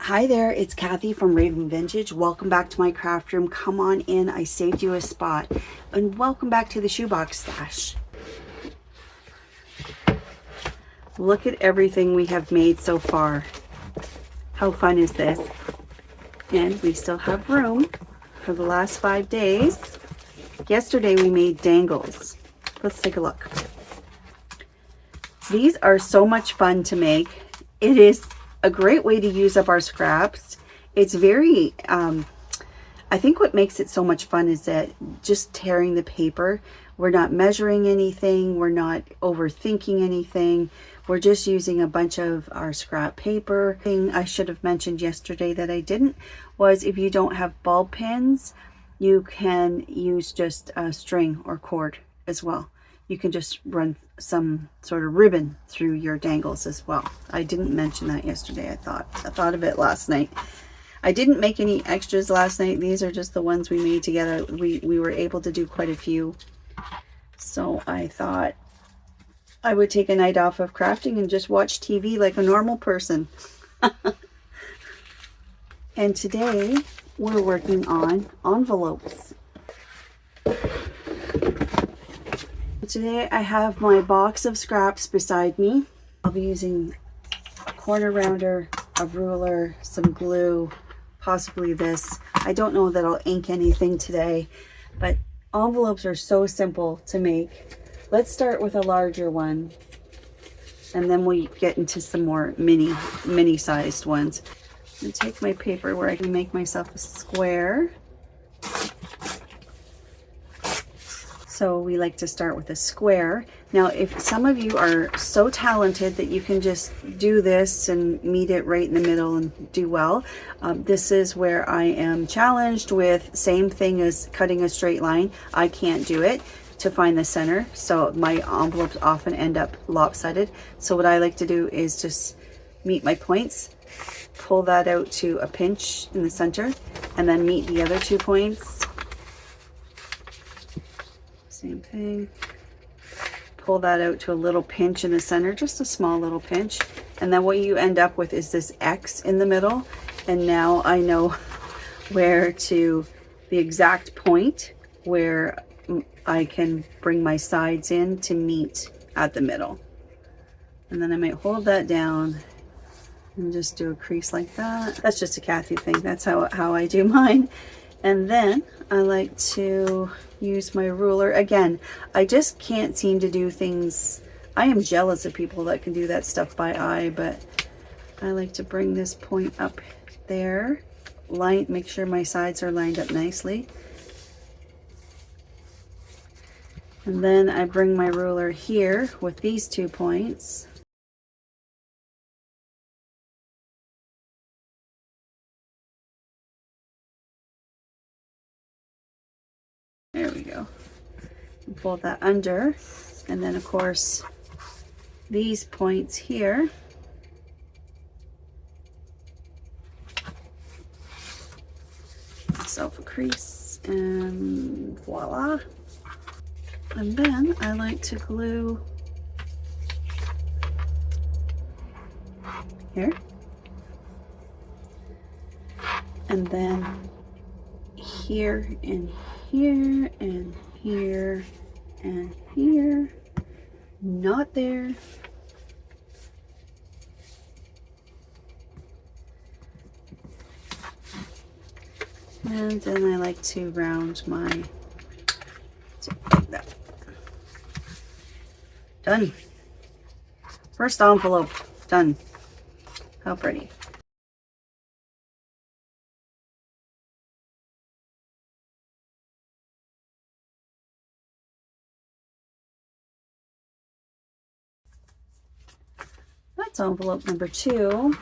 Hi there, it's Kathy from Raven Vintage. Welcome back to my craft room. Come on in, I saved you a spot. And welcome back to the shoebox stash. Look at everything we have made so far. How fun is this? And we still have room for the last 5 days. Yesterday we made dangles. Let's take a look. These are so much fun to make. It is a great way to use up our scraps. It's very, I think what makes it so much fun is that just tearing the paper, we're not measuring anything, we're not overthinking anything, we're just using a bunch of our scrap paper. Thing I should have mentioned yesterday that I didn't was if you don't have ball pins, you can use just a string or cord as well. You can just run some sort of ribbon through your dangles as well. I didn't mention that yesterday. I thought of it last night. I didn't make any extras last night. These are just the ones we made together. We were able to do quite a few. So I thought I would take a night off of crafting and just watch TV like a normal person. And today we're working on envelopes. Today I have my box of scraps beside me. I'll be using a corner rounder, a ruler, some glue, possibly this. I don't know that I'll ink anything today, but envelopes are so simple to make. Let's start with a larger one, and then we get into some more mini sized ones. I'm gonna take my paper where I can make myself a square. So we like to start with a square. Now, if some of you are so talented that you can just do this and meet it right in the middle and do well, this is where I am challenged with same thing as cutting a straight line. I can't do it to find the center, so my envelopes often end up lopsided. So what I like to do is just meet my points, pull that out to a pinch in the center, and then meet the other 2 points. Same thing. Pull that out to a little pinch in the center, just a small little pinch. And then what you end up with is this X in the middle. And now I know where to, the exact point where I can bring my sides in to meet at the middle. And then I might hold that down and just do a crease like that. That's just a Kathy thing. That's how I do mine. And then I like to use my ruler. Again, I just can't seem to do things. I am jealous of people that can do that stuff by eye, but I like to bring this point up there. Make sure my sides are lined up nicely. And then I bring my ruler here with these 2 points. There we go. And fold that under, and then of course these points here myself a crease, and voila. And then I like to glue here, and then here and here and here and here, not there. And then I like to round my, like that. Done. First envelope done. How pretty. That's envelope number 2.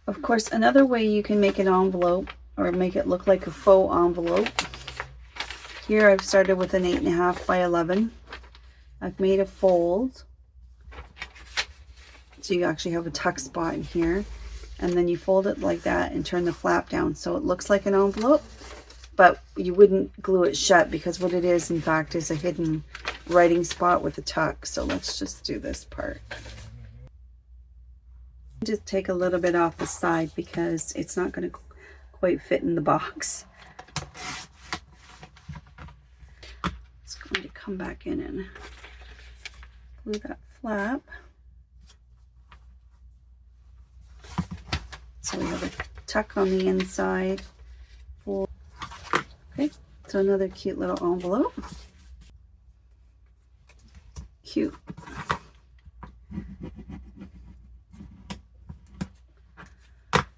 Of course, another way you can make an envelope or make it look like a faux envelope. Here I've started with an 8.5 by 11. I've made a fold. So you actually have a tuck spot in here. And then you fold it like that and turn the flap down so it looks like an envelope. But you wouldn't glue it shut because what it is, in fact, is a hidden writing spot with a tuck. So let's just do this part. Just take a little bit off the side because it's not going to quite fit in the box. It's going to come back in and glue that flap. So we have a tuck on the inside. Okay, so another cute little envelope. Cute.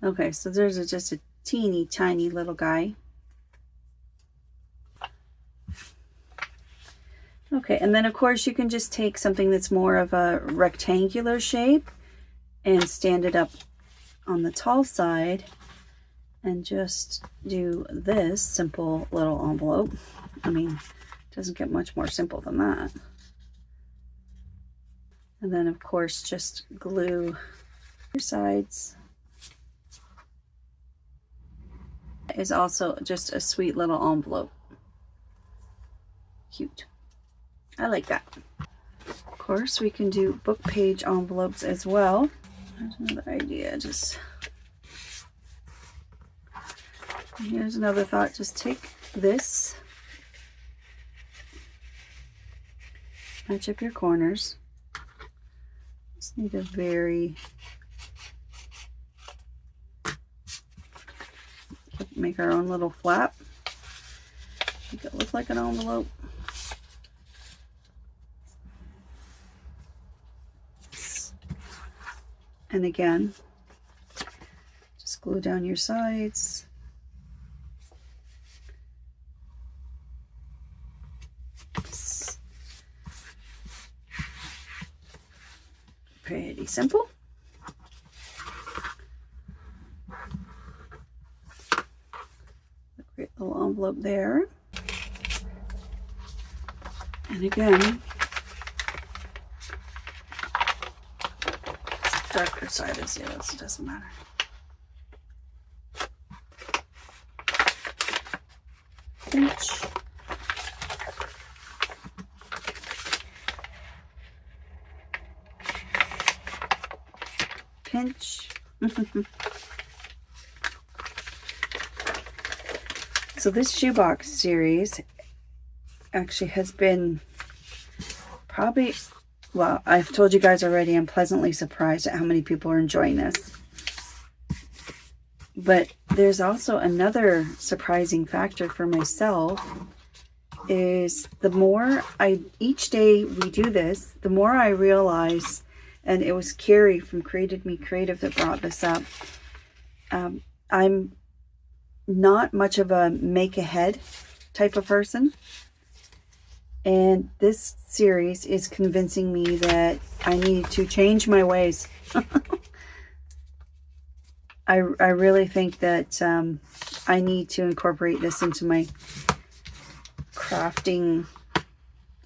Okay, so there's just a teeny tiny little guy. Okay, and then of course you can just take something that's more of a rectangular shape and stand it up on the tall side and just do this simple little envelope. I mean, it doesn't get much more simple than that. And then of course just glue your sides. Is also just a sweet little envelope. Cute. I like that. Of course, we can do book page envelopes as well. There's another idea. Just here's another thought. Just take this, match up your corners. Just need a very make our own little flap. Make it look like an envelope. And again, just glue down your sides. Pretty simple. Great little envelope there. And again, darker side is yellow, so it doesn't matter. Pinch. Pinch. So this shoebox series actually has been probably, well, I've told you guys already, I'm pleasantly surprised at how many people are enjoying this. But there's also another surprising factor for myself is the more each day we do this, the more I realize, and it was Carrie from Created Me Creative that brought this up, I'm not much of a make ahead type of person. And this series is convincing me that I need to change my ways. I really think that I need to incorporate this into my crafting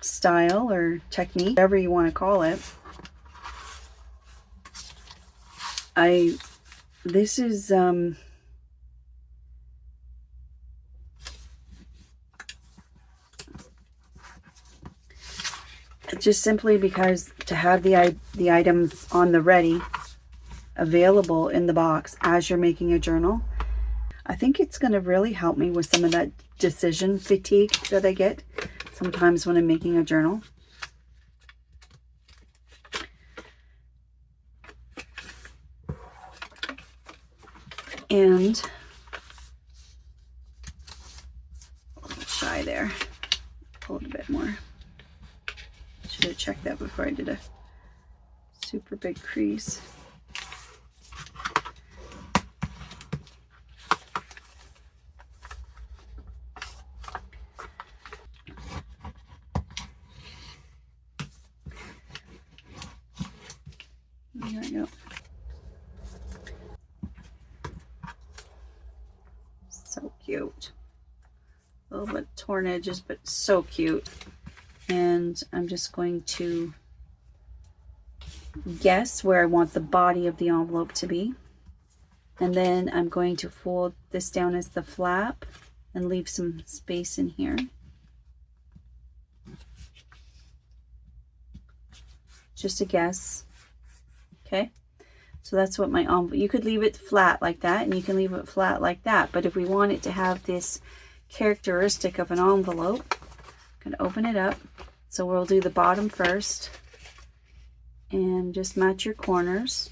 style or technique, whatever you want to call it. This is just simply because to have the items on the ready available in the box as you're making a journal, I think it's going to really help me with some of that decision fatigue that I get sometimes when I'm making a journal. And a little shy there. Pull it a bit more. Should have checked that before I did a super big crease. There we go. So cute. A little bit torn edges, but so cute. And I'm just going to guess where I want the body of the envelope to be. And then I'm going to fold this down as the flap and leave some space in here. Just a guess. Okay. So that's what my envelope, you could leave it flat like that, and you can leave it flat like that. But if we want it to have this characteristic of an envelope, I'm gonna open it up. So we'll do the bottom first and just match your corners.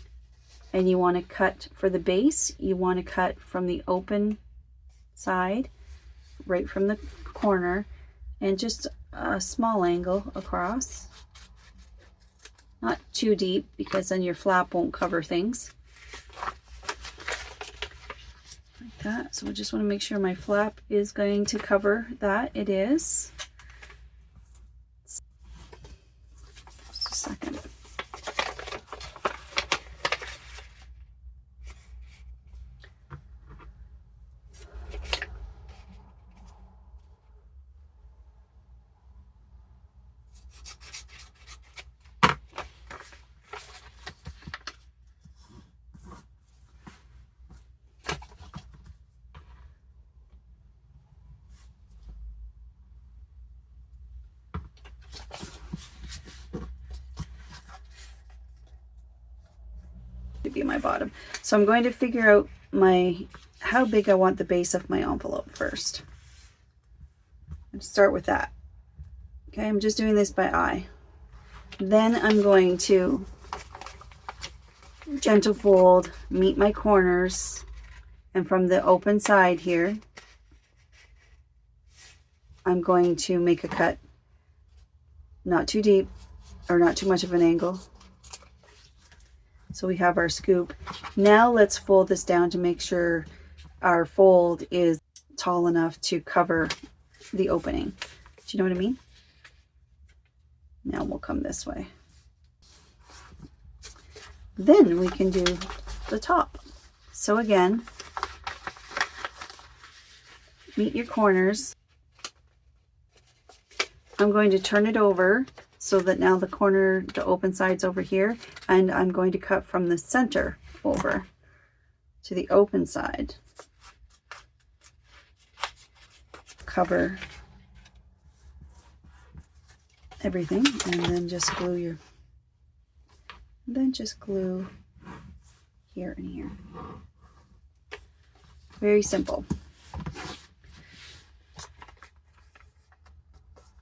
And you want to cut for the base, you want to cut from the open side, right from the corner, and just a small angle across. Not too deep, because then your flap won't cover things. Like that. So we just want to make sure my flap is going to cover that. It is. Just a second. To be my bottom. So I'm going to figure out how big I want the base of my envelope first. And start with that. Okay, I'm just doing this by eye. Then I'm going to gentle fold, meet my corners, and from the open side here, I'm going to make a cut. Not too deep or not too much of an angle. So we have our scoop. Now let's fold this down to make sure our fold is tall enough to cover the opening. Do you know what I mean? Now we'll come this way. Then we can do the top. So again, meet your corners. I'm going to turn it over so that now the corner, the open side's over here, and I'm going to cut from the center over to the open side. Cover everything, and then just glue here and here. Very simple.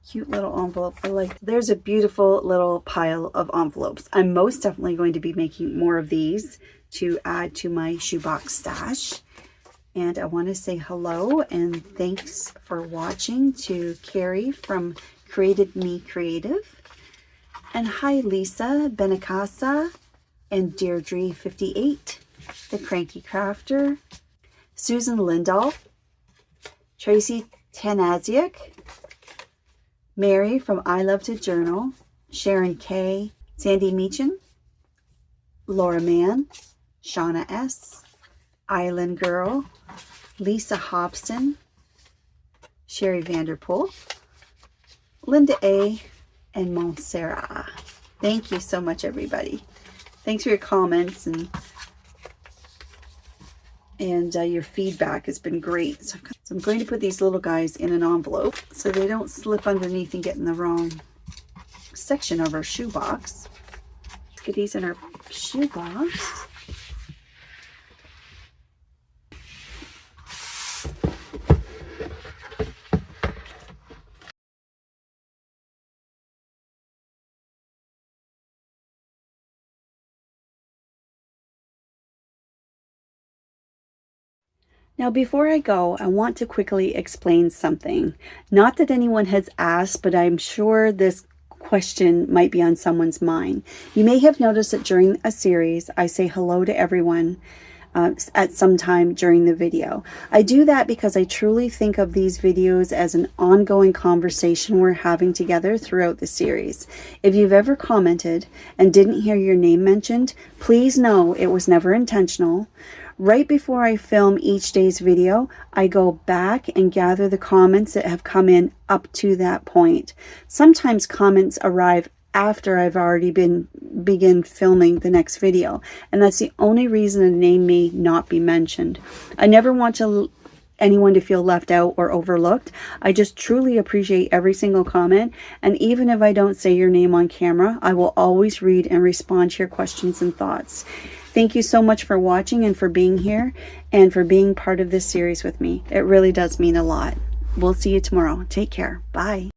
Cute little envelope. There's a beautiful little pile of envelopes. I'm most definitely going to be making more of these to add to my shoebox stash. And I want to say hello and thanks for watching to Carrie from Created Me Creative. And hi Lisa Benacasa and Deirdre58, the Cranky Crafter, Susan Lindahl, Tracy Tanaziak, Mary from I Love to Journal, Sharon K, Sandy Meechan, Laura Mann, Shauna S, Island Girl, Lisa Hobson, Sherry Vanderpool, Linda A, and Montserrat. Thank you so much, everybody. Thanks for your comments and your feedback has been great. So I'm going to put these little guys in an envelope so they don't slip underneath and get in the wrong section of our shoebox. Let's get these in our shoebox. Now before I go, I want to quickly explain something. Not that anyone has asked, but I'm sure this question might be on someone's mind. You may have noticed that during a series, I say hello to everyone at some time during the video. I do that because I truly think of these videos as an ongoing conversation we're having together throughout the series. If you've ever commented and didn't hear your name mentioned, please know it was never intentional. Right before I film each day's video, I go back and gather the comments that have come in up to that point. Sometimes comments arrive after I've already begin filming the next video, and that's the only reason a name may not be mentioned. I never want anyone to feel left out or overlooked. I just truly appreciate every single comment, and even if I don't say your name on camera, I will always read and respond to your questions and thoughts. Thank you so much for watching and for being here and for being part of this series with me. It really does mean a lot. We'll see you tomorrow. Take care. Bye.